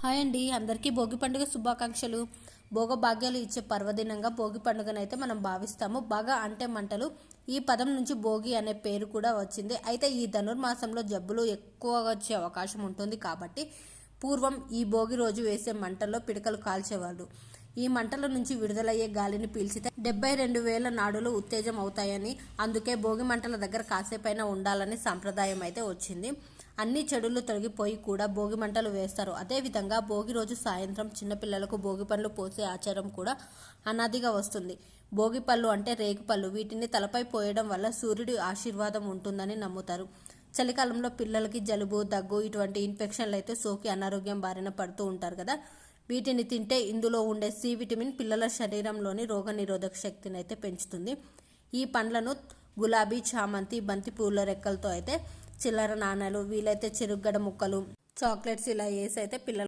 Hi అండి, అందరికీ భోగి పండుగ శుభాకాంక్షలు. భోగభాగ్యాలు ఇచ్చే పర్వదినంగా భోగి పండుగనైతే మనం భావిస్తాము. బాగా అంటే మంటలు, ఈ పదం నుంచి భోగి అనే పేరు కూడా వచ్చింది. అయితే ఈ ధనుర్మాసంలో జబ్బులు ఎక్కువగా వచ్చే అవకాశం ఉంటుంది కాబట్టి పూర్వం ఈ భోగి రోజు వేసే మంటల్లో పిడకలు కాల్చేవాళ్ళు. ఈ మంటల నుంచి విడుదలయ్యే గాలిని పీల్చితే 72,000 నాడులు ఉత్తేజం అవుతాయని, అందుకే భోగి మంటల దగ్గర కాసేపైనా ఉండాలని సాంప్రదాయం అయితే వచ్చింది. అన్ని చెడులు తొలగిపోయి కూడా భోగి మంటలు వేస్తారు. అదేవిధంగా భోగి రోజు సాయంత్రం చిన్నపిల్లలకు భోగి పండ్లు పోసే ఆచారం కూడా అనాదిగా వస్తుంది. భోగి పళ్ళు అంటే రేగు పళ్ళు. వీటిని తలపై పోయడం వల్ల సూర్యుడి ఆశీర్వాదం ఉంటుందని నమ్ముతారు. చలికాలంలో పిల్లలకి జలుబు, దగ్గు ఇటువంటి ఇన్ఫెక్షన్లు అయితే సోకి అనారోగ్యం బారిన పడుతూ ఉంటారు కదా. వీటిని తింటే ఇందులో ఉండే సి విటమిన్ పిల్లల శరీరంలోని రోగనిరోధక శక్తిని అయితే పెంచుతుంది. ఈ పండ్లను గులాబీ, చామంతి, బంతి పూల రెక్కలతో అయితే చిల్లర నాణాలు, వీలైతే చెరుగడ ముక్కలు, చాక్లెట్స్ ఇలా వేసి అయితే పిల్లలు